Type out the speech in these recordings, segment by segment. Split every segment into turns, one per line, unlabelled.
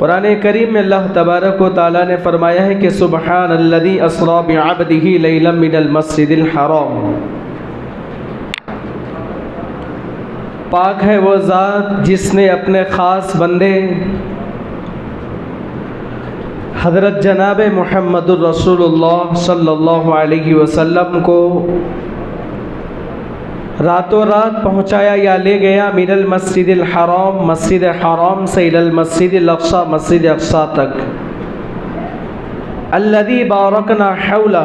कुरान करीम में अल्लाह तबारक व तआला ने फरमाया है कि सुब्हानल्लज़ी अस्रा बिअब्दिही लैलन मिनल मस्जिदिल हराम। पाक है वो ज़ात जिसने अपने ख़ास बंदे हज़रत जनाब मुहम्मदुर रसूलुल्लाह सल्लल्लाहु अलैहि वसल्लम को रातों रात पहुँचाया या ले गया मिनल मस्जिदिल हराम, मस्जिद हराम से इलल मस्जिदिल अक़सा, मस्जिद अक़सा तक, अल्लज़ी बारकना हौला,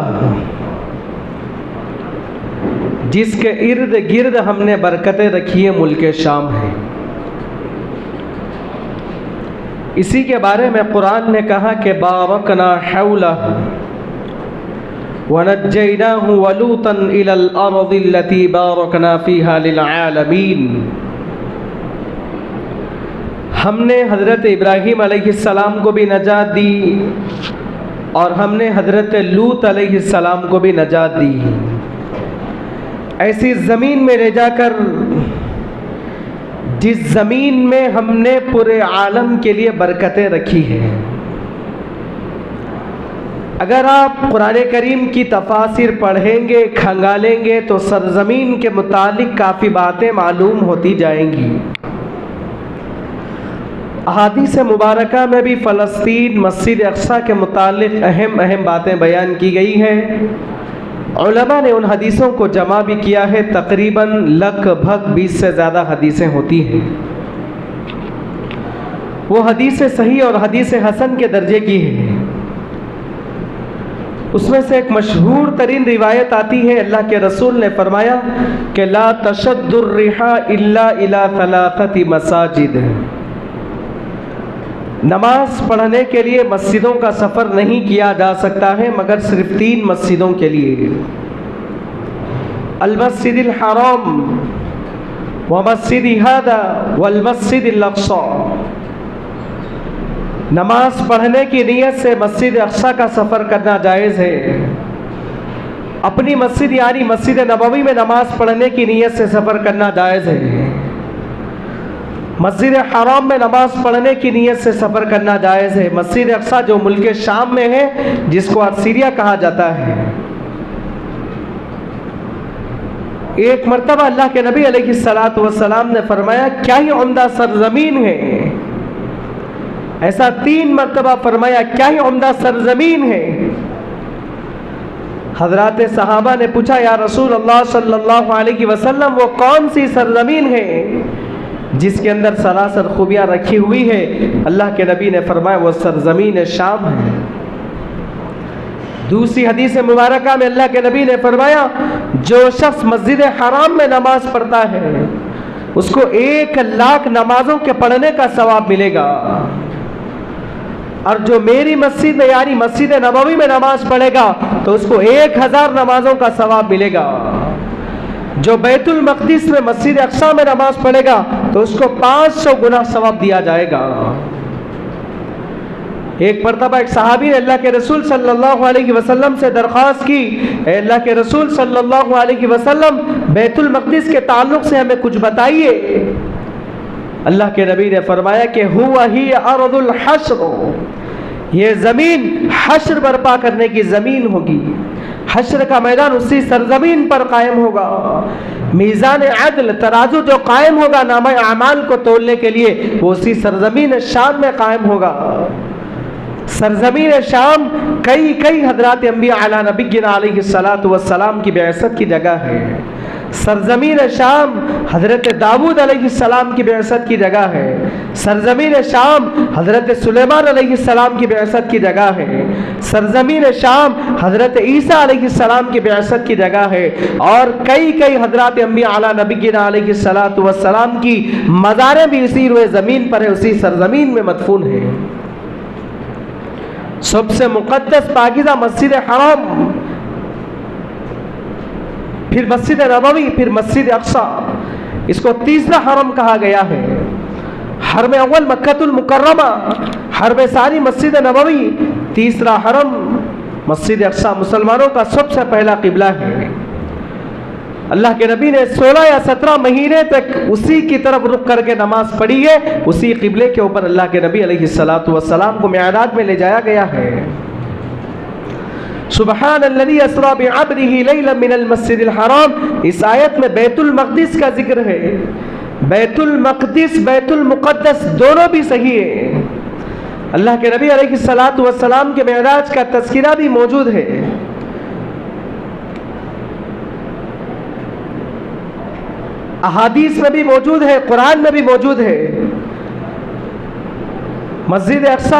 जिसके इर्द गिर्द हमने बरकतें रखी है, मुल्क शाम है। इसी के बारे में कुरान ने कहा कि बारकना हौला वनज्जैनाहु वलूतन इलल अर्दिल्लती बारकना फ़ीहा लिल आलमीन। हमने हज़रत इब्राहीम अलैहिस्सलाम को भी नजात दी और हमने हज़रत लूत अलैहिस्सलाम को भी नजात दी। ऐसी ज़मीन में ले जाकर जिस ज़मीन में हमने पूरे आलम के लिए बरकतें रखी हैं। अगर आप कुरान करीम की तफासिर पढ़ेंगे, खंगालेंगे तो सरज़मीन के मुतालिक काफ़ी बातें मालूम होती जाएंगी। अहादीस मुबारका में भी फ़लस्तीन, मस्जिद अक़सा के मुतालिक अहम अहम बातें बयान की गई हैं। उलमा ने उन हदीसों को जमा भी किया है, तकरीबन लगभग 20 से ज़्यादा हदीसें होती हैं। वो हदीस सही और हदीस हसन के दर्जे की है। उसमें से एक मशहूर तरीन रिवायत आती है, अल्लाह के रसूल ने फरमाया कि ला तशद्दुर रिहा इल्ला इला सलासति मसाजिद। नमाज पढ़ने के लिए मस्जिदों का सफ़र नहीं किया जा सकता है मगर सिर्फ 3 मस्जिदों के लिए, अल मस्जिदिल हराम व मस्जिद हादा वल मस्जिदिल अक़सा। नमाज पढ़ने की नीयत से मस्जिद अक़सा का सफ़र करना जायज़ है। अपनी मस्जिद यानी मस्जिद नबवी में नमाज पढ़ने की नीयत से सफ़र करना जायज़ है। मस्जिद हराम में नमाज पढ़ने की नीयत से सफ़र करना जायज़ है। मस्जिद अक़सा जो मुल्क शाम में है, जिसको आज सीरिया कहा जाता है। एक मरतबा अल्लाह के नबी अलैहिस्सलातु वस्सलाम ने फरमाया, क्या ही उम्दा सरज़मीन है। ऐसा 3 मरतबा फरमाया, क्या ही उम्दा सरज़मीन है। हज़रात सहाबा ने पूछा, या रसूल अल्लाह सल्लल्लाहु अलैहि वसल्लम, वो कौन सी सरज़मीन है जिसके अंदर सरासर खूबियाँ रखी हुई है। अल्लाह के नबी ने फरमाया, वो सरज़मीन शाम है। दूसरी हदीस मुबारका में अल्लाह के नबी ने फरमाया, जो शख्स मस्जिद हराम में नमाज पढ़ता है उसको 1 लाख नमाजों के पढ़ने का सवाब मिलेगा, और जो मेरी मस्जिद में यानी मस्जिद नबवी में नमाज पढ़ेगा तो उसको 1000 नमाजों का सवाब मिलेगा। जो बैतुल मक़दिस में मस्जिद अक़सा में नमाज पढ़ेगा तो उसको 500 गुना सवाब दिया जाएगा। एक मरतबा एक सहाबी ने अल्लाह के रसूल सल्लल्लाहु अलैहि वसल्लम से दरख्वास्त की, अल्लाह के रसूल सल्लल्लाहु अलैहि वसल्लम, बैतुल मक़दिस के ताल्लुक़ से हमें कुछ बताइए। अल्लाह के नबी ने फरमाया कि हुवा ही अर्दुल हश्र, ये ज़मीन हश्र बर्पा करने की ज़मीन होगी। हश्र का मैदान उसी सरज़मीन पर कायम होगा। मीज़ान अदल, तराजू जो कायम होगा नामा अमाल को तोलने के लिए, वो उसी सरज़मीन शाम में कायम होगा। सरज़मीन शाम कई हज़रात अंबिया अला नबिय्यिना अलैहिस्सलातु वस्सलाम की बिअसत की जगह है। सरज़मीन शाम हज़रत दाऊद अलैहिस्सलाम की बिअसत की जगह है। सरज़मीन शाम हज़रत सुलेमान अलैहिस्सलाम की बिअसत की जगह है। सरज़मीन शाम हज़रत ईसा अलैहिस्सलाम की बिअसत की जगह है। और कई हज़रात अंबिया अला नबिय्यिना अलैहिस्सलातु वस्सलाम की मज़ारें भी इसी रुए ज़मीन पर है, उसी सरज़मीन में मदफून है। सबसे मुक़द्दस पाकीज़ा मस्जिद हराम, फिर मस्जिद नबवी, फिर मस्जिद अक़सा। इसको तीसरा हरम कहा गया है। हरम अव्वल मक्कतुल मुकर्रमा, हरम सानी मस्जिद नबवी, तीसरा हरम मस्जिद अक़सा मुसलमानों का सबसे पहला क़िबला है। अल्लाह के नबी ने 16 या 17 महीने तक उसी की तरफ रुख करके नमाज पढ़ी है। उसी क़िबले के ऊपर अल्लाह के नबी अलैहिस्सलातु वस्सलाम को मिअराज में ले जाया गया है। सुब्हानल्लज़ी अस्रा बिअब्दिही लैलन मिनल मस्जिदिल हराम, इस आयत में बैतुल मक़दिस का जिक्र है। बैतुल मक़दिस, बैतुल मुक़द्दस दोनों भी सही है। अल्लाह के नबी अलैहिस्सलातु वस्सलाम के मिअराज का तज़किरा भी मौजूद है। अहादीस में भी मौजूद है, कुरान में भी मौजूद है। मस्जिद अक़सा,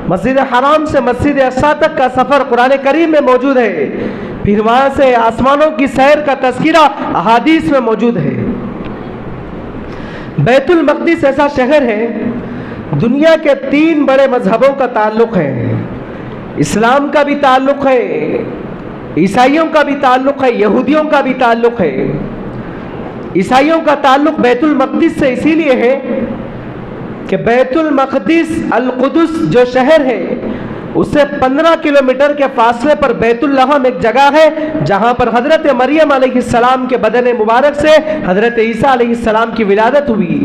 मस्जिद हराम से मस्जिद अक़सा तक का सफ़र कुरान करीम में मौजूद है। फिर वहाँ से आसमानों की सैर का तज़किरा अहादीस में मौजूद है। बैतुल मक़दिस ऐसा शहर है, दुनिया के 3 बड़े मजहबों का ताल्लुक़ है। इस्लाम का भी ताल्लुक़ है, ईसाइयों का भी ताल्लुक़ है, यहूदियों का भी ताल्लुक़ है। ईसाइयों का ताल्लुक़ बैतुल मक़दिस से इसीलिए है कि बैतुल मक़दिस अल कुदस जो शहर है उससे 15 किलोमीटर के फासले पर बैतुल लहम एक जगह है जहाँ पर हज़रत मरियम अलैहिस्सलाम के बदन मुबारक से हज़रत ईसा अलैहिस्सलाम की विलादत हुई।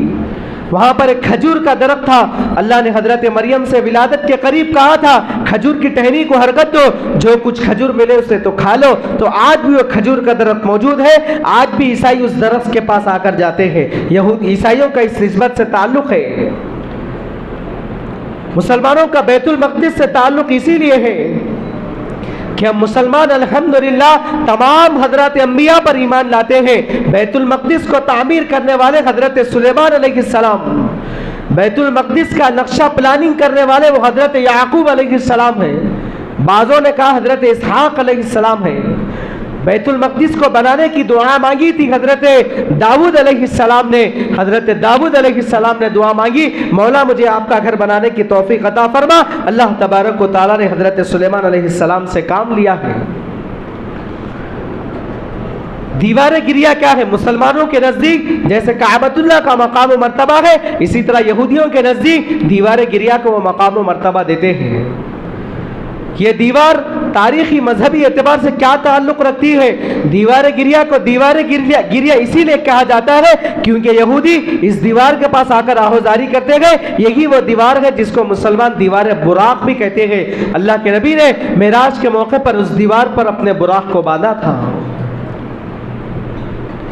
वहाँ पर एक खजूर का दरख्त था। अल्लाह ने हज़रत मरियम से विलादत के करीब कहा था खजूर की टहनी को हरकत दो, जो कुछ खजूर मिले उसे तो खा लो। तो आज भी वो खजूर का दरख्त मौजूद है। आज भी ईसाई उस दरख्त के पास आकर जाते हैं। यहूद ईसाइयों का इस निस्बत से ताल्लुक़ है। मुसलमानों का बैतुल मक़दिस से ताल्लुक़ इसीलिए है कि हम मुसलमान अल्हम्दुलिल्लाह तमाम हज़रत अंबिया पर ईमान लाते हैं। बैतुल मक़दिस को तामीर करने वाले हज़रत सुलेमान अलैहिस्सलाम, बैतुल मक़दिस का नक्शा प्लानिंग करने वाले वो हज़रत याकूब अलैहिस्सलाम हैं। बाज़ों ने कहा हज़रत इसहाक़ अलैहिस्सलाम है। बैतुल मक़दिस को बनाने की दुआ मांगी थी हज़रत दाऊद अलैहिस्सलाम ने। हज़रत दाऊद अलैहिस्सलाम ने दुआ मांगी, मौला मुझे आपका घर बनाने की तौफीक अता फरमा। अल्लाह तबारक व तआला ने हज़रत सुलेमान अलैहिस्सलाम से काम लिया है। दीवार गिरिया क्या है? मुसलमानों के नज़दीक जैसे काबतुल्लाह का मकाम व मर्तबा है, इसी तरह यहूदियों के नज़दीक दीवार गिरिया को वो मकाम व मर्तबा देते हैं। ये दीवार तारीखी मजहबी एतबार से क्या ताल्लुक़ रखती है? दीवार गिरिया को दीवार गिरिया इसीलिए कहा जाता है क्योंकि यहूदी इस दीवार के पास आकर आहोजारी करते गए। यही वो दीवार है जिसको मुसलमान दीवार बुराक भी कहते हैं। अल्लाह के नबी ने मेराज के मौके पर उस दीवार पर अपने बुराक को बांधा था।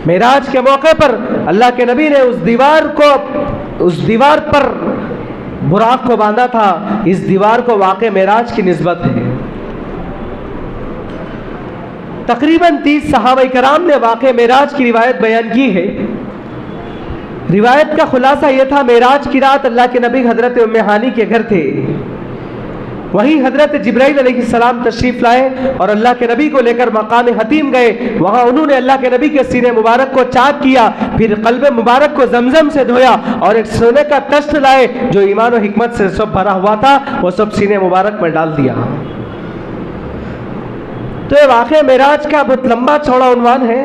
मेराज के मौके पर अल्लाह के नबी ने उस दीवार पर बुराक को बांधा था। इस दीवार को वाक़े मेराज की निस्बत है। तकरीबन 30 सहाबाए कराम ने वाक़े मेराज की रिवायत बयान की है। रिवायत का खुलासा यह था, मेराज की रात अल्लाह के नबी हज़रत उम्मे हानी के घर थे। वहीं हज़रत जिब्राइल अलैहिस्सलाम तशरीफ़ लाए और अल्लाह के नबी को लेकर मकाम हतीम गए। वहाँ उन्होंने अल्लाह के नबी के सीने मुबारक को चाक किया, फिर क़ल्ब मुबारक को जमजम से धोया और एक सोने का तश्त लाए जो ईमान और हिकमत से सब भरा हुआ था, वो सब सीने मुबारक में डाल दिया। तो ये वाक़े मेराज का बहुत लंबा चौड़ा उन्वान है।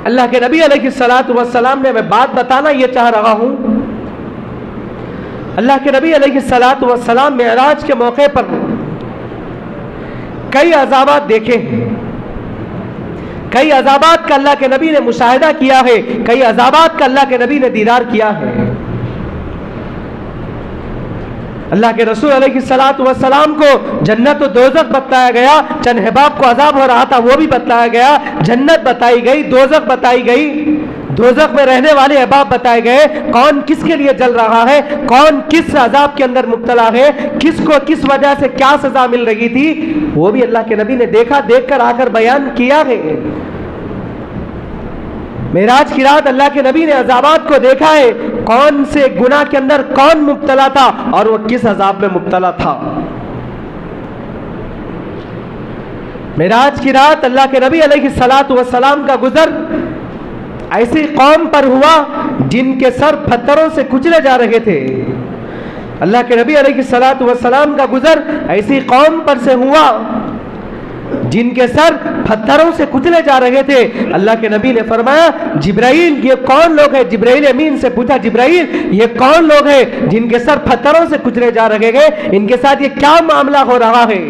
अल्लाह के नबी अलैहिस्सलातु वस्सलाम ने, मैं बात बताना ये चाह रहा हूँ, अल्लाह के नबी अलैहिस्सलातु वस्सलाम मेराज के मौके पर कई अज़ाबात देखे हैं। कई अज़ाबात का अल्लाह के नबी ने मुशाहिदा किया है, कई अज़ाबात का अल्लाह के नबी ने दीदार किया है। अल्लाह के रसूल अलैहिस्सलातु वस्सलाम को जन्नत और दोज़ख बताया गया, चंद अहबाब को अज़ाब हो रहा था वो भी बताया गया, जन्नत बताई गई, दोज़ख बताई गई, दोज़ख में रहने वाले अहबाब बताए गए, कौन किसके लिए जल रहा है, कौन किस अज़ाब के अंदर मुब्तला है, किसको किस वजह से क्या सजा मिल रही थी, वो भी अल्लाह के नबी ने देखा, देखकर आकर बयान किया है। मेराज की रात अल्लाह के नबी ने अज़ाबात को देखा है, कौन से गुनाह के अंदर कौन मुब्तला था और वो किस अज़ाब में मुब्तला था। मेराज की रात अल्लाह के नबी अलैहिस्सलातु वस्सलाम का गुजर ऐसी कौम पर हुआ जिनके सर पत्थरों से कुचले जा रहे थे। अल्लाह के नबी अलैहिस्सलातु वस्सलाम का गुजर ऐसी कौम पर से हुआ जिनके सर पत्थरों से कुचले जा रहे थे। अल्लाह के नबी ने फरमाया, जिब्राइल ये कौन लोग हैं? जिब्राइल अमीन से पूछा, जिब्राइल ये कौन लोग हैं जिनके सर पत्थरों से कुचले जा रहे हैं, इनके साथ ये क्या मामला हो रहा है?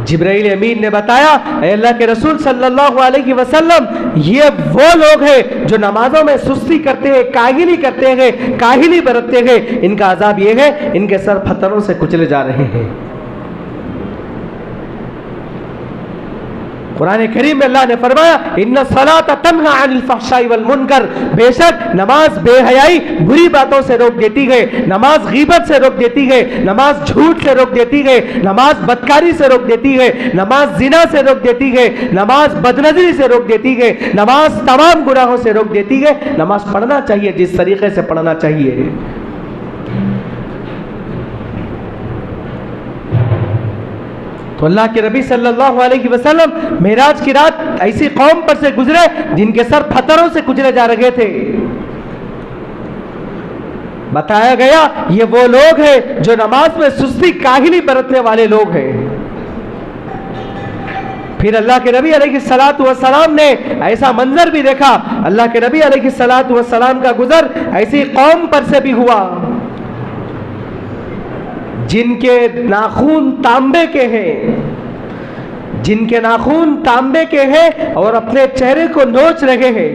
जिब्राइल अमीन ने बताया, अल्लाह के रसूल सल्लल्लाहु अलैहि वसल्लम, ये वो लोग हैं जो नमाजों में सुस्ती करते हैं, काहिली करते हैं, काहिली बरतते हैं, इनका अजाब ये है, इनके सर पत्थरों से कुचले जा रहे हैं। कुरान करीम में अल्लाह ने फरमाया, इन्ना सलात तन्हा अनिल फहशाई वल मुनकर, बेशक नमाज बेहयाई बुरी बातों से रोक देती है, नमाज गीबत से रोक देती है, नमाज झूठ से रोक देती है, नमाज बदकारी से रोक देती है, नमाज जिना से रोक देती है, नमाज बदनजरी से रोक देती है, नमाज तमाम गुनाहों से रोक देती है। नमाज पढ़ना चाहिए जिस तरीके से पढ़ना चाहिए। तो अल्लाह के नबी सल्लल्लाहु अलैहि वसल्लम मेराज की रात ऐसी कौम पर से गुजरे जिनके सर पत्थरों से कुचले जा रहे थे। बताया गया ये वो लोग हैं जो नमाज में सुस्ती काहिली बरतने वाले लोग हैं। फिर अल्लाह के नबी अलैहिस्सलातु वस्सलाम ने ऐसा मंजर भी देखा। अल्लाह के नबी अलैहिस्सलातु वस्सलाम का गुजर ऐसी कौम पर से भी हुआ जिनके नाखून तांबे के हैं, जिनके नाखून तांबे के हैं और अपने चेहरे को नोच रहे हैं।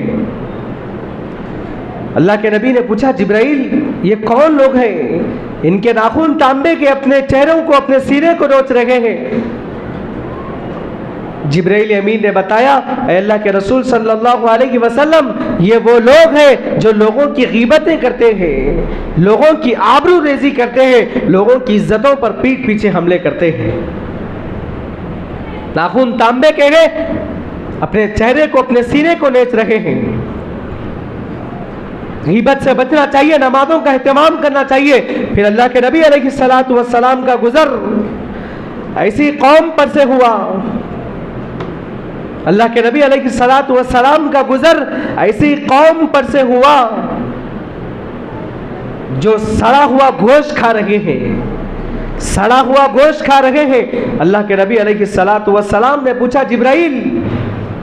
अल्लाह के नबी ने पूछा, जिब्राइल ये कौन लोग हैं, इनके नाखून तांबे के, अपने चेहरों को, अपने सीने को नोच रहे हैं। जिब्राइल अमीन ने बताया, अल्लाह के रसूल सल्लल्लाहु अलैहि वसल्लम, ये वो लोग हैं जो लोगों की गीबतें करते हैं, लोगों की आबरू रेजी करते हैं, लोगों की इज्जतों पर पीठ पीछे हमले करते हैं। नाखून तांबे के हैं, अपने चेहरे को, अपने सीने को नोच रहे हैं। गीबत से बचना चाहिए, नमाजों का एहतमाम करना चाहिए। फिर अल्लाह के नबी अलैहिस्सलातु वस्सलाम का गुजर ऐसी कौम पर से हुआ। अल्लाह के नबी अलैहिस्सलातु वस्सलाम का गुजर ऐसी कौम पर से हुआ जो सड़ा हुआ गोश्त खा रहे हैं, सड़ा हुआ गोश्त खा रहे हैं। अल्लाह के नबी अलैहिस्सलातु वस्सलाम ने पूछा, जिब्राइल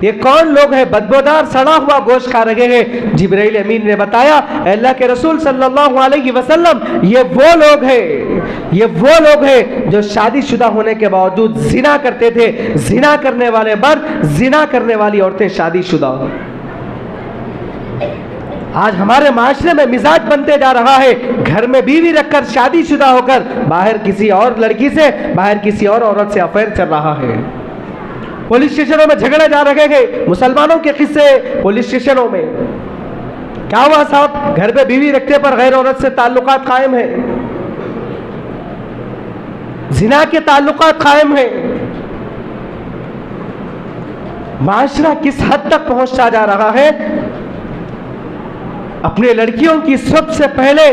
ये कौन लोग हैं बदबूदार सड़ा हुआ गोश्त खा रहे हैं? जिब्राइल अमीन ने बताया, अल्लाह के रसूल सल्लल्लाहु अलैहि वसल्लम, ये वो लोग हैं, ये वो लोग हैं जो शादीशुदा होने के बावजूद जिना करते थे। जिना करने वाले मर्द, जिना करने वाली औरतें शादीशुदा। आज हमारे माशरे में मिजाज बनते जा रहा है, घर में बीवी रखकर शादीशुदा होकर बाहर किसी और लड़की से, बाहर किसी और औरत से अफेयर चल रहा है। पुलिस स्टेशनों में झगड़े जा रहे हैं, मुसलमानों के किस्से पुलिस स्टेशनों में। क्या हुआ साहब, घर पे बीवी रखने पर गैर औरत से ताल्लुकात कायम है, जिना के ताल्लुकात कायम है। माशरा किस हद तक पहुंचता जा रहा है। अपने लड़कियों की सबसे पहले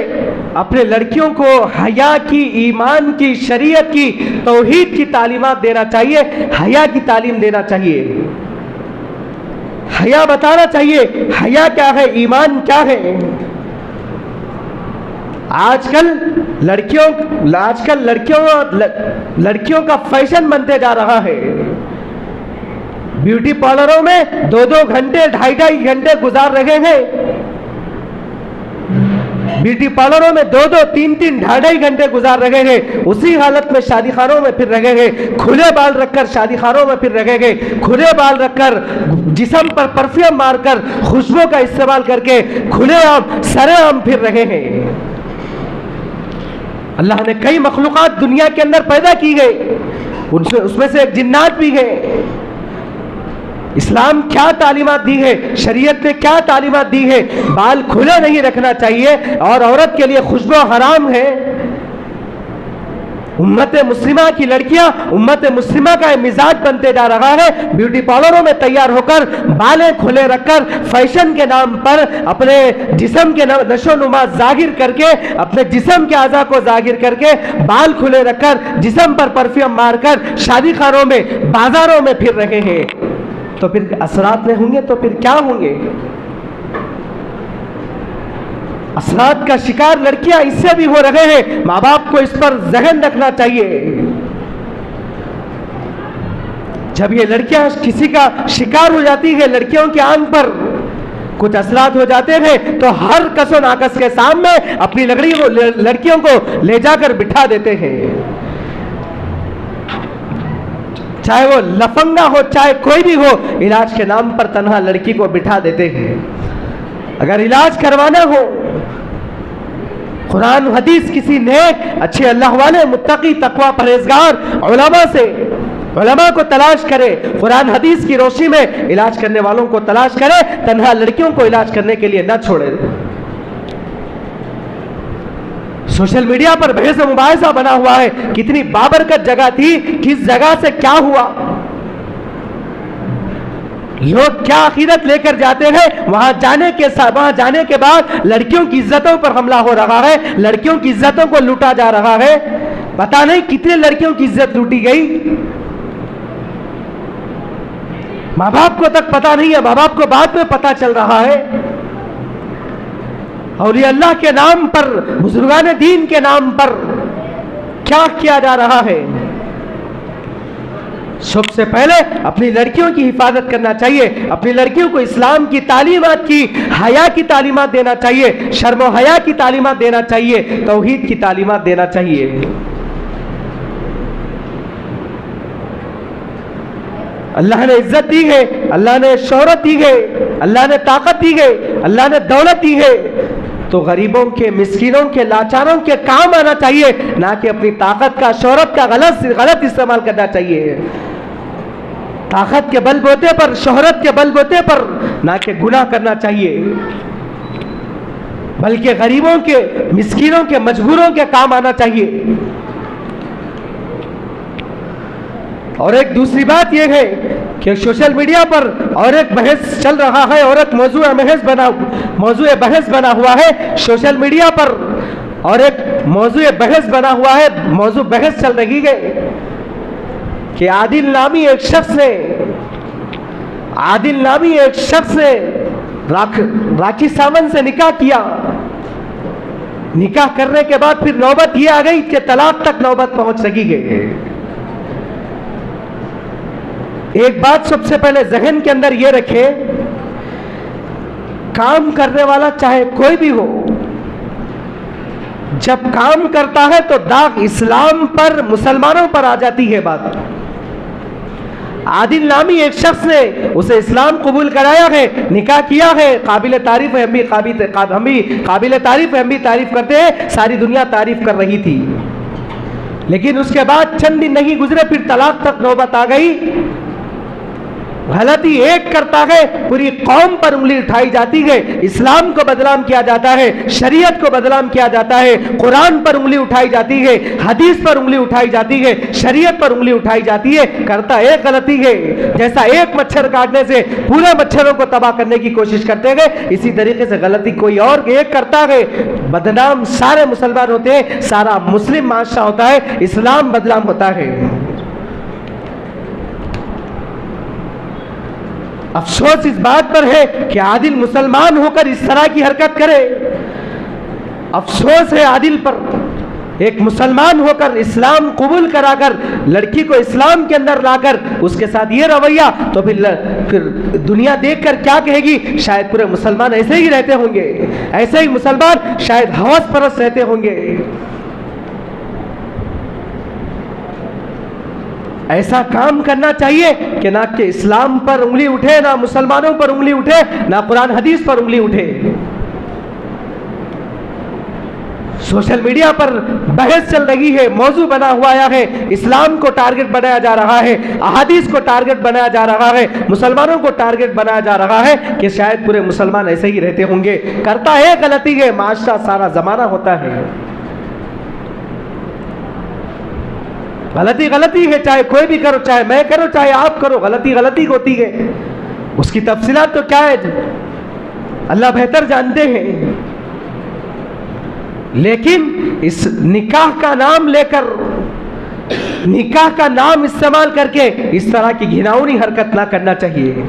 अपने लड़कियों को हया की, ईमान की, शरीयत की, तौहीद की तालीमात देना चाहिए, हया की तालीम देना चाहिए, हया बताना चाहिए, हया क्या है, ईमान क्या है। आजकल लड़कियों का फैशन बनते जा रहा है। ब्यूटी पार्लरों में 2-2 घंटे, 2.5 घंटे गुजार रहे हैं। ब्यूटी पार्लरों में 2-2, 3-3, 2.5 घंटे गुजार रहे हैं। उसी हालत में शादी खानों में फिर रहे हैं, खुले बाल रखकर शादी खानों में फिर रहे हैं, खुले बाल रखकर, जिस्म पर परफ्यूम मारकर, खुशबू का इस्तेमाल करके खुलेआम सरेआम फिर रहे हैं। अल्लाह ने कई मखलूकात दुनिया के अंदर पैदा की गई, उसमें से एक जिन्नात भी है। इस्लाम क्या तालीमात दी है, शरीयत ने क्या तालीमात दी है। बाल खुले नहीं रखना चाहिए और औरत के लिए खुशबू हराम है। उम्मत मुस्लिमा की लड़कियां, उम्मत मुस्लिमा का मिजाज बनते जा रहा है। ब्यूटी पार्लरों में तैयार होकर, बालें खुले रखकर, फैशन के नाम पर अपने जिस्म के नशोनुमा जाहिर करके, अपने जिस्म के आज़ा को जाहिर करके, बाल खुले रखकर, जिस्म पर परफ्यूम मारकर शादी खानों में, बाजारों में फिर रहे हैं। तो फिर असरात नहीं होंगे तो फिर क्या होंगे। असरात का शिकार लड़कियां इससे भी हो रहे हैं। माँ बाप को इस पर जहन रखना चाहिए। जब ये लड़कियां किसी का शिकार हो जाती है, लड़कियों की आंख पर कुछ असरात हो जाते हैं, तो हर कसो नाकस के सामने अपनी लड़कियों को ले जाकर बिठा देते हैं। चाहे वो लफंगा हो चाहे कोई भी हो, इलाज के नाम पर तन्हा लड़की को बिठा देते हैं। अगर इलाज करवाना हो, कुरान हदीस किसी नेक अच्छे अल्लाह वाले मुत्तकी तकवा परहेजगार उलमा को तलाश करे, कुरान हदीस की रोशनी में इलाज करने वालों को तलाश करे, तन्हा लड़कियों को इलाज करने के लिए न छोड़े। सोशल मीडिया पर बहस मुबाहिसा बना हुआ है, कितनी बाबरकत जगह थी, किस जगह से क्या हुआ, लोग क्या अकीदत लेकर जाते हैं, वहां जाने के बाद लड़कियों की इज्जतों पर हमला हो रहा है, लड़कियों की इज्जतों को लूटा जा रहा है। पता नहीं कितने लड़कियों की इज्जत लूटी गई, माँ बाप को तक पता नहीं है, माँ बाप को बाद में पता चल रहा है। औलिया अल्लाह के नाम पर, बुजुर्गान दीन के नाम पर क्या किया जा रहा है। सबसे पहले अपनी लड़कियों की हिफाजत करना चाहिए, अपनी लड़कियों को इस्लाम की तालीमात की, हया की तालीमात देना चाहिए, शर्म हया की तालीमात देना चाहिए, तौहीद की तालीमात देना चाहिए। अल्लाह ने इज्जत दी है, अल्लाह ने शोहरत दी है, अल्लाह ने ताकत दी है, अल्लाह ने दौलत दी है, तो गरीबों के, मिस्किनों के, लाचारों के काम आना चाहिए, ना कि अपनी ताकत का, शोहरत का गलत इस्तेमाल करना चाहिए। ताकत के बलबूते पर, शोहरत के बलबूते पर ना कि गुनाह करना चाहिए, बल्कि गरीबों के, मिस्किनों के, मजबूरों के काम आना चाहिए। और एक दूसरी बात यह है कि सोशल मीडिया पर और एक बहस चल रहा है, और एक मौजू बहस बना हुआ है सोशल मीडिया पर, और एक मौजू बहस बना हुआ है, मौजू बहस चल रही है कि आदिल नामी एक शख्स ने राखी सावंत से निकाह किया। निकाह करने के बाद फिर नौबत ये आ गई कि तलाक तक नौबत पहुंच रही है। एक बात सबसे पहले जहन के अंदर यह रखें, काम करने वाला चाहे कोई भी हो, जब काम करता है तो दाग इस्लाम पर, मुसलमानों पर आ जाती है बात। आदिल नामी एक शख्स ने उसे इस्लाम कबूल कराया है, निकाह किया है, काबिल तारीफ है, हम भी तारीफ करते हैं, सारी दुनिया तारीफ कर रही थी। लेकिन उसके बाद चंद दिन नहीं गुजरे, फिर तलाक तक नौबत आ गई। गलती एक करता है, पूरी कौम पर उंगली उठाई जाती है, इस्लाम को बदनाम किया जाता है, शरीयत को बदनाम किया जाता है, कुरान पर उंगली उठाई जाती है, हदीस पर उंगली उठाई जाती है, शरीयत पर उंगली उठाई जाती है। करता एक गलती है, जैसा एक मच्छर काटने से पूरे मच्छरों को तबाह करने की कोशिश करते हैं, इसी तरीके से गलती कोई और एक करता है, बदनाम सारे मुसलमान होते हैं, सारा मुस्लिम माशरा होता है, इस्लाम बदनाम होता है। अफसोस इस बात पर है कि आदिल मुसलमान होकर इस तरह की हरकत करे। अफसोस है आदिल पर, एक मुसलमान होकर इस्लाम कबूल कराकर लड़की को इस्लाम के अंदर लाकर उसके साथ ये रवैया, तो फिर दुनिया देखकर क्या कहेगी? शायद पूरे मुसलमान ऐसे ही रहते होंगे, ऐसे ही मुसलमान शायद हवस परस्त रहते होंगे। ऐसा काम करना चाहिए कि ना कि इस्लाम पर उंगली उठे, ना मुसलमानों पर उंगली उठे, ना कुरान हदीस पर उंगली उठे। सोशल मीडिया पर बहस चल रही है, मौजू बना हुआ है, इस्लाम को टारगेट बनाया जा रहा है, अहादीस को टारगेट बनाया जा रहा है, मुसलमानों को टारगेट बनाया जा रहा है कि शायद पूरे मुसलमान ऐसे ही रहते होंगे। करता है गलती है, माशरा सारा जमाना होता है। गलती है, चाहे कोई भी करो, चाहे मैं करो, चाहे आप करो, गलती होती है। उसकी तफसीलात तो क्या है अल्लाह बेहतर जानते हैं। लेकिन इस निकाह का नाम लेकर, निकाह का नाम इस्तेमाल करके इस तरह की घिनौनी हरकत ना करना चाहिए।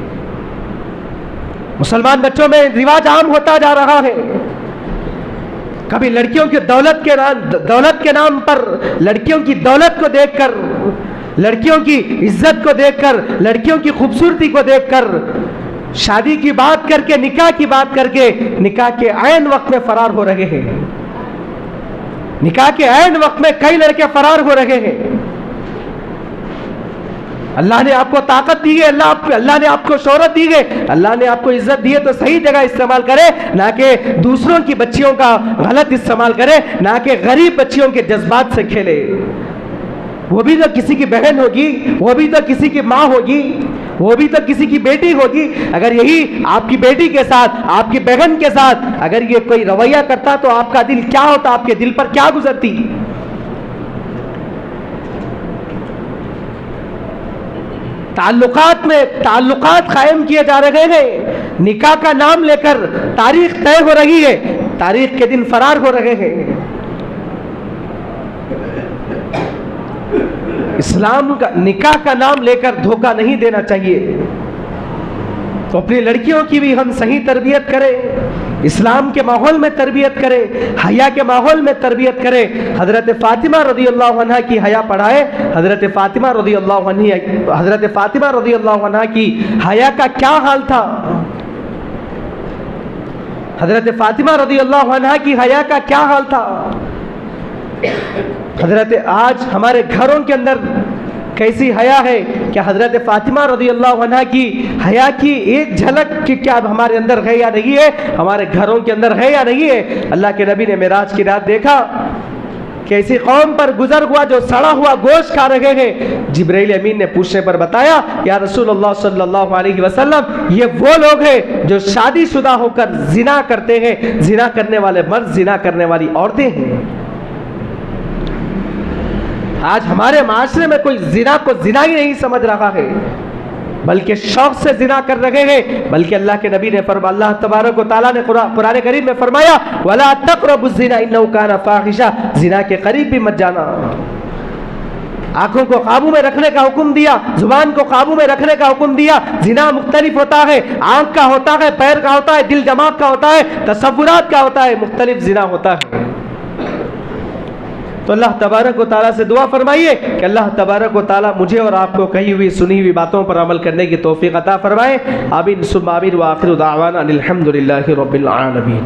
मुसलमान बच्चों में रिवाज आम होता जा रहा है। कभी लड़कियों की दौलत के नाम पर, लड़कियों की दौलत को देखकर, लड़कियों की इज्जत को देखकर, लड़कियों की खूबसूरती को देखकर शादी की बात करके, निकाह की बात करके, निकाह के ऐन वक्त में फरार हो रहे हैं। निकाह के ऐन वक्त में कई लड़के फरार हो रहे हैं। अल्लाह ने आपको ताकत दी है, अल्लाह ने आपको शोहरत दी है, अल्लाह ने आपको इज्जत दी है, तो सही जगह इस्तेमाल करे, ना कि दूसरों की बच्चियों का गलत इस्तेमाल करे, ना कि गरीब बच्चियों के जज्बात से खेले। वो भी तो किसी की बहन होगी, वो भी तो किसी की माँ होगी, वो भी तो किसी की बेटी होगी। अगर यही आपकी बेटी के साथ, आपकी बहन के साथ अगर ये कोई रवैया करता तो आपका दिल क्या होता, आपके दिल पर क्या गुजरती। ताल्लुकात कायम किए जा रहे हैं, निकाह का नाम लेकर तारीख तय हो रही है, तारीख के दिन फरार हो रहे हैं। इस्लाम का निकाह का नाम लेकर धोखा नहीं देना चाहिए। तो अपनी लड़कियों की भी हम सही तरबियत करें, इस्लाम के माहौल में तरबियत करें, हया के माहौल में तरबियत करें। हजरत फातिमा रज़ियल्लाहु अन्हा की हया पढ़ाए। हजरत फातिमा रज़ियल्लाहु अन्हा की हया का क्या हाल था, हजरत फातिमा रज़ियल्लाहु अन्हा की हया का क्या हाल था। हजरत आज हमारे घरों के अंदर कैसी हया है, क्या हजरत फातिमा रज़ियल्लाहु अन्हा की हया की एक झलक की क्या हमारे अंदर है या नहीं है, हमारे घरों के अंदर है या नहीं है। अल्लाह के नबी ने मेराज की रात देखा, कैसी कौम पर गुजर हुआ जो सड़ा हुआ गोश्त खा रहे हैं। जिब्राइल अमीन ने पूछने पर बताया, या रसूलुल्लाह सल्लल्लाहु अलैहि वसल्लम, ये वो लोग हैं जो शादीशुदा होकर जिना करते हैं, जिना करने वाले मर्द, जिना करने वाली औरतें हैं। आज हमारे माशरे में कोई जिना को जिना ही नहीं समझ रहा है, बल्कि शौक से जिना कर रहे हैं। बल्कि अल्लाह के नबी ने फरमाया, अल्लाह तबारक व तआला ने कुरान करीम में फरमाया, वला तक़रबु ज़िना इन्नहु काना फ़ाहिशा, जिना के करीब भी मत जाना। आंखों को काबू में रखने का हुक्म दिया, जुबान को काबू में रखने का हुक्म दिया। जिना मुख्तलिफ होता है, आंख का होता है, पैर का होता है, दिल दिमाग का होता है, तसव्वुरात का होता है, मुख्तलिफ जिना होता है। तो अल्लाह तबारक व तआला से दुआ फरमाइए कि अल्लाह तबारक व तआला मुझे और आपको कही हुई सुनी हुई बातों पर अमल करने की तौफीक अता फरमाए। आमीन सुम्मा आमीन व आखिरु दावाना अनिल हम्दुलिल्लाहि रब्बिल आलमीन।